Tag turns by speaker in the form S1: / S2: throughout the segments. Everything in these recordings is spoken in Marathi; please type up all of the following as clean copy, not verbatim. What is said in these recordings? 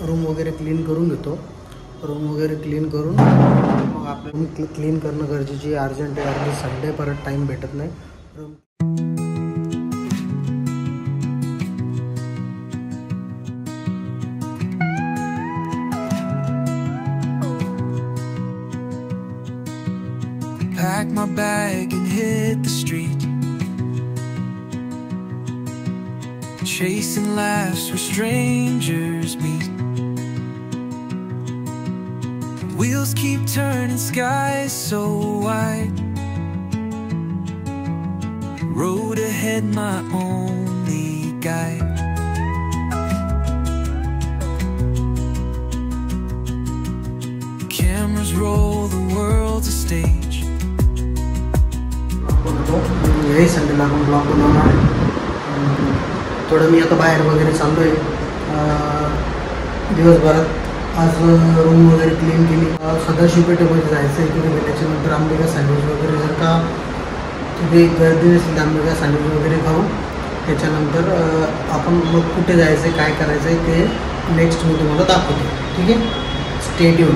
S1: रूम वगैरे क्लीन करून घेतो. रूम वगैरे क्लीन करून मग आपल्याला क्लीन करणं गरजेची आहे, अर्जंट आहे. अर्धी संडे परत टाईम भेटत नाही. Room
S2: Pack my bag and hit the street, chasing laughs where strangers meet. Wheels keep turning, skies so wide. Road ahead, my only guide. Cameras roll, the world's a stage.
S1: यही संडेला आपण ब्लॉग बनवणार आहे. थोडं मी आता बाहेर वगैरे चाललो आहे दिवसभरात. आज रूम वगैरे क्लीन केली. सदाशिवपेठेमध्ये जायचं आहे तिथे. त्याच्यानंतर आंबेगा सँडविच वगैरे, जर का तिथे गर्दी नसेल तर आंबेगा सँडविच वगैरे खाऊ. त्याच्यानंतर आपण मग कुठे जायचं आहे, काय करायचं आहे ते नेक्स्ट मी तुम्हाला दाखवतो. ठीक आहे, स्टे ट्यून.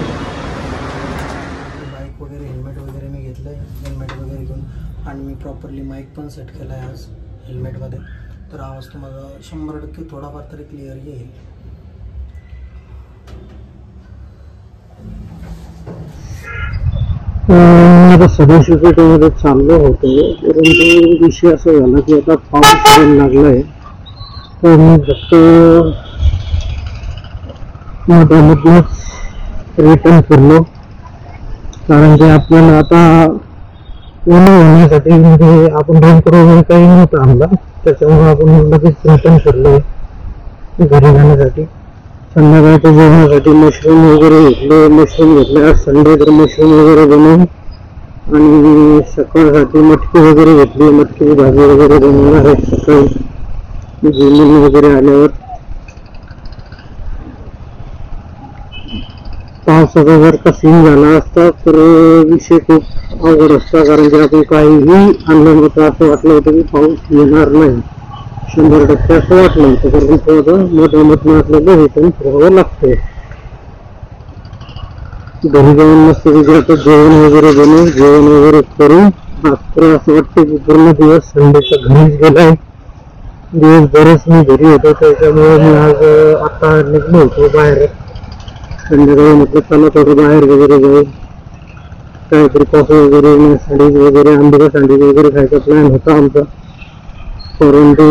S1: बाईक वगैरे हेल्मेट वगैरे मी घेतलं आहे. हेल्मेट वगैरे घेऊन आणि मी प्रॉपरली माईक पण सेट केला आहे आज हेल्मेटमध्ये. तर आवाज तुम्हाला 100% थोडाफार तरी क्लिअर येईल. आता सदाशिवपेठेमध्ये चाललो होतो, परंतु विषय असं झाला की आता पाऊस यायला लागला आहे. तर मी फक्त मधूनच रिटर्न फिरलो, कारण की आपल्याला आता पूर्ण होण्यासाठी म्हणजे आपण रूमकडे वगैरे काही नव्हतं आणला. त्याच्यामुळे आपण लगेच रिटर्न फिरलो घरी जाण्यासाठी. संध्याकाळच्या जेवणासाठी मशरूम वगैरे घेतले. आज संडे तर मशरूम वगैरे बनवून, आणि सकाळसाठी मटकी वगैरे घेतली. मटकीची भाजी वगैरे बनवणार आहे सकाळी जेवण वगैरे आल्यावर. पावसाचा जर का सीन झाला असता तर विषय खूप अवघड असता, कारण की आपण काहीही आणलं नव्हतं. असं वाटलं होतं की पाऊस येणार नाही, 100% असं वाटलं होतं. परंतु आता मधून आपल्याला रिटर्न फिरावं लागतंय. घरी जाऊन मस्त आता जेवण वगैरे बनवून जेवण वगैरे करून आज तर असं वाटतं की पूर्ण दिवस संडेचा घरीच गेलाय. दिवसभरच मी घरी होतो, त्याच्यामुळे मी आज आता निघलो होतो बाहेर. संध्याकाळी म्हटलं चला थोडं बाहेर वगैरे जाऊ, काहीतरी कॉफी वगैरे, सँडविच वगैरे, आंबेगा सँडविच वगैरे खायचा प्लॅन होता आमचा. परंतु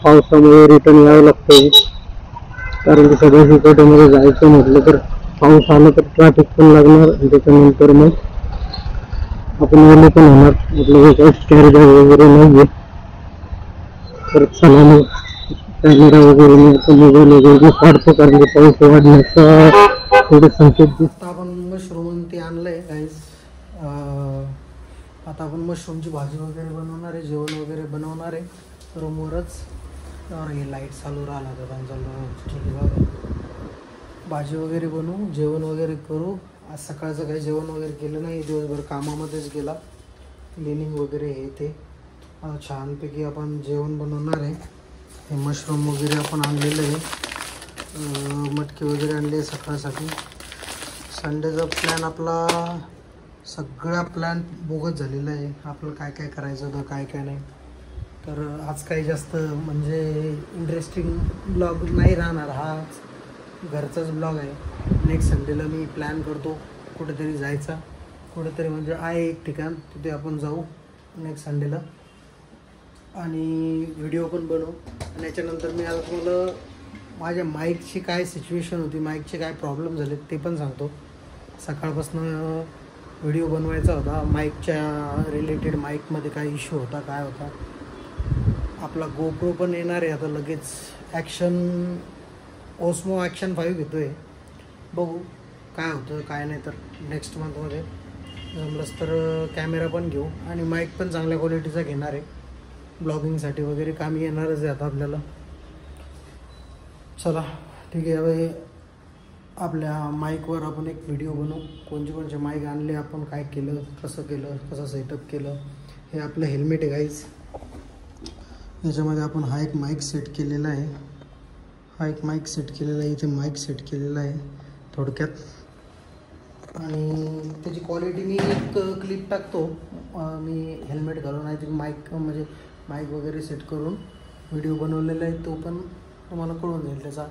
S1: पावसामुळे रिटर्न यावं लागतं, कारण की सदाशिवपेठेमध्ये जायचं म्हटलं तर पाऊस आला तर ट्रॅफिक पण लागणार. त्याच्यानंतर मग आपण ओले पण होणार. म्हटलं काही कॅरी बॅग वगैरे नाही आहे. तर चला मग कॅमेरा वगैरे मी आता मोबाईल वगैरे काढतो, कारण की पाऊस वाढण्याचा थोडे संकेत दिसतात. आपण मशरूम ते आणलंय गाईज. आता आपण मशरूमची भाजी वगैरे बनवणार आहे, जेवण वगैरे बनवणार आहे रूमवरच. हे लाईट चालू राहिला तर त्यांचा भाजी वगैरे बनवू, जेवण वगैरे करू. आज सकाळचं काही जेवण वगैरे केलं नाही, दिवसभर कामामध्येच गेला, क्लिनिंग वगैरे हे ते. छानपैकी आपण जेवण बनवणार आहे. हे मशरूम वगैरे आपण आणलेलं आहे, मटकी वगैरे आणले आहे सकाळसाठी. संडेचा प्लॅन आपला सगळा प्लॅन बोगस झालेला आहे. आपलं काय काय करायचं होतं, काय काय नाही. तर आज काही जास्त म्हणजे इंटरेस्टिंग ब्लॉग नाही राहणार. हा घरचाच ब्लॉग आहे. नेक्स्ट संडेला मी प्लॅन करतो कुठेतरी जायचा, कुठेतरी म्हणजे आहे एक ठिकाण, तिथे आपण जाऊ नेक्स्ट संडेला आणि व्हिडिओ पण बनवू. आणि याच्यानंतर मी आता तुम्हाला माझ्या माईकची काय सिच्युएशन होती, माईकचे काय प्रॉब्लेम झाले ते पण सांगतो. सकाळपासून व्हिडिओ बनवायचा होता, माईकच्या रिलेटेड माईकमध्ये काय इश्यू होता, काय होता. आपला गोप्रो पण येणार आहे आता लगेच. ॲक्शन ओस्मो ॲक्शन 5 घेतो आहे, बघू काय होतं काय नाही. तर नेक्स्ट मंथमध्ये जमलंच तर कॅमेरा पण घेऊ आणि माईक पण चांगल्या क्वालिटीचा घेणार आहे. ब्लॉगिंगसाठी वगैरे कामी येणारच आहे आता आपल्याला. चला ठीक आहे, હવે आपल्या माईकवर आपण एक व्हिडिओ बनवू. कोणते कोणते माईक आणले आपण, काय केलं, कसं सेटअप केलं. हे आपलं हेल्मेट आहे गाईज. याच्यामध्ये आपण हा एक माईक सेट केलेला आहे. हा एक माईक सेट केलेला आहे, इथे माईक सेट केलेला आहे थोडक्यात. आणि त्याची क्वालिटी मी एक क्लिप टाकतो, मी हेल्मेट घालून आहे ते माईक म्हणजे माईक वगैरे सेट करून व्हिडिओ बनवलेला आहे, तो पण तुम्हाला कळून जाईल त्याचा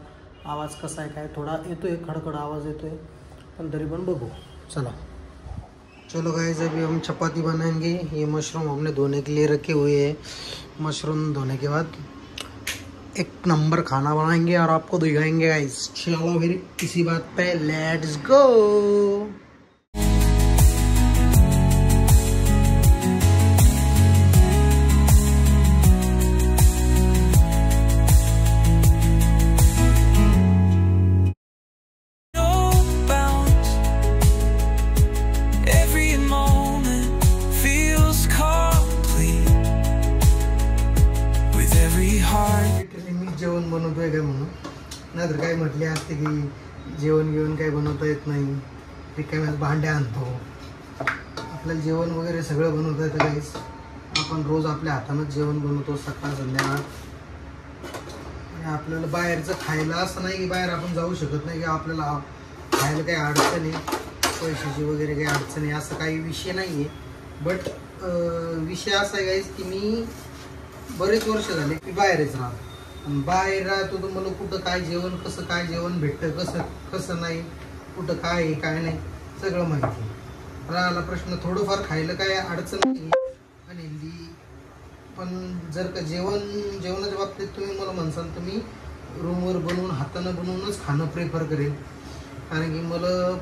S1: आवाज कसा आहे काय. थोडा येतो आहे खडखड आवाज येतो आहे, पण तरी पण बघू. चलो गाइस, अभी हम चपाती बनाएंगे. ये मशरूम हमने धोने के लिए रखे हुए हैं. मशरूम धोने के बाद एक नंबर खाना बनाएंगे और आपको दिखाएंगे गाइस. चलो फिर इसी बात पे लेट्स गो. जेवण बनवतोय काय म्हणून, नाहीतर काय म्हटले असते की जेवण काय बनवता येत नाही, रिकाम्यात भांड्या आणतो. आपल्याला जेवण वगैरे सगळं बनवता येतं गाईस. आपण रोज आपल्या हातानंच जेवण बनवतो सकाळ संध्याकाळ. आपल्याला बाहेरचं खायला असं नाही की बाहेर आपण जाऊ शकत नाही, की आपल्याला खायला काही अडचण आहे, पैशाची वगैरे काही अडचण आहे असं काही विषय नाही आहे. बट विषय असा आहे गाईस की मी बरेच वर्ष झाले की बाहेरच राहतो. बाहेर राहतो तर मला कुठं काय जेवण, कसं काय जेवण भेटतं, कसं नाही, कुठं काय आहे काय नाही सगळं माहिती. राहिला प्रश्न थोडंफार खायला काय अडचण नाही अनहेल्दी, पण जर का जेवणाच्या बाबतीत तुम्ही मला म्हणसाल तर मी रूमवर बनवून हातानं बनवूनच खाणं प्रेफर करेन. कारण की मला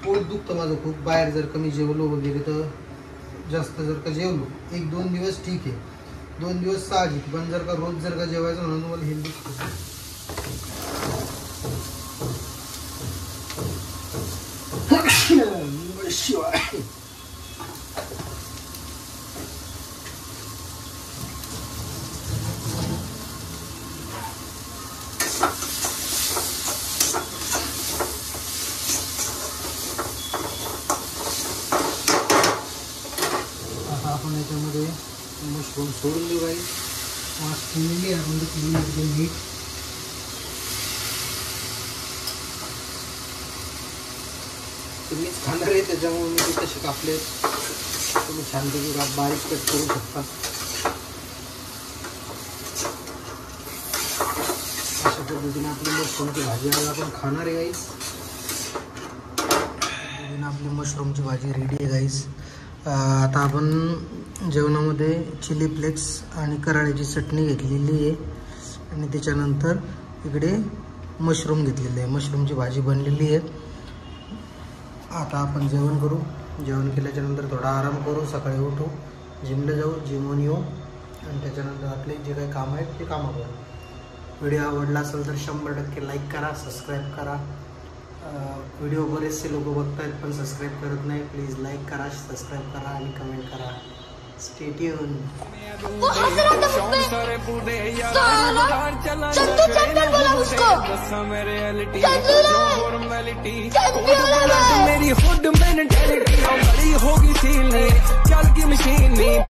S1: पोट दुखतं माझं खूप. बाहेर जर का मी जेवलो वगैरे तर जास्त जर का जेवलो 1-2 दिवस ठीक आहे, 2 दिवस साहजिक, पण जर का रोज जर का जेवायचं म्हणून मला हेल्दी आता आपण याच्यामध्ये मशरूम सोडून देऊ गाईस. वास केलेली आहे आपण क्लीन एकदम नीट. तुम्हीच खाणार आहे त्याच्यामुळे मी ते तसे कापले. तुम्ही छानपैकी बारीक कट करू शकता. अशा पद्धतीने आपली मशरूमची भाजी आज आपण खाणार आहे गाईस. आपली मशरूमची भाजी रेडी आहे गाईस. आता आपण जेवणामध्ये चिली फ्लेक्स आणि कराळ्याची चटणी घेतलेली आहे आणि त्याच्यानंतर इकडे मशरूम घेतलेले आहे. मशरूमची भाजी बनलेली आहे. आता आपण जेवण करू. जेवण केल्याच्यानंतर थोडा आराम करू, सकाळी उठू, जिमला जाऊ, जिमून येऊ आणि त्याच्यानंतर आपले जे काही कामं आहेत ते कामं करू. व्हिडिओ आवडला असेल तर 100% लाईक करा, सबस्क्राईब करा. व्हिडिओ बरेचसे लोक बघतायत पण सबस्क्राईब करत नाही. प्लीज लाईक करा, सबस्क्राईब करा आणि कमेंट करा. Stay tune. मेरी हुड मेंटालिटी बड़ी होगी सील, चल की मशीन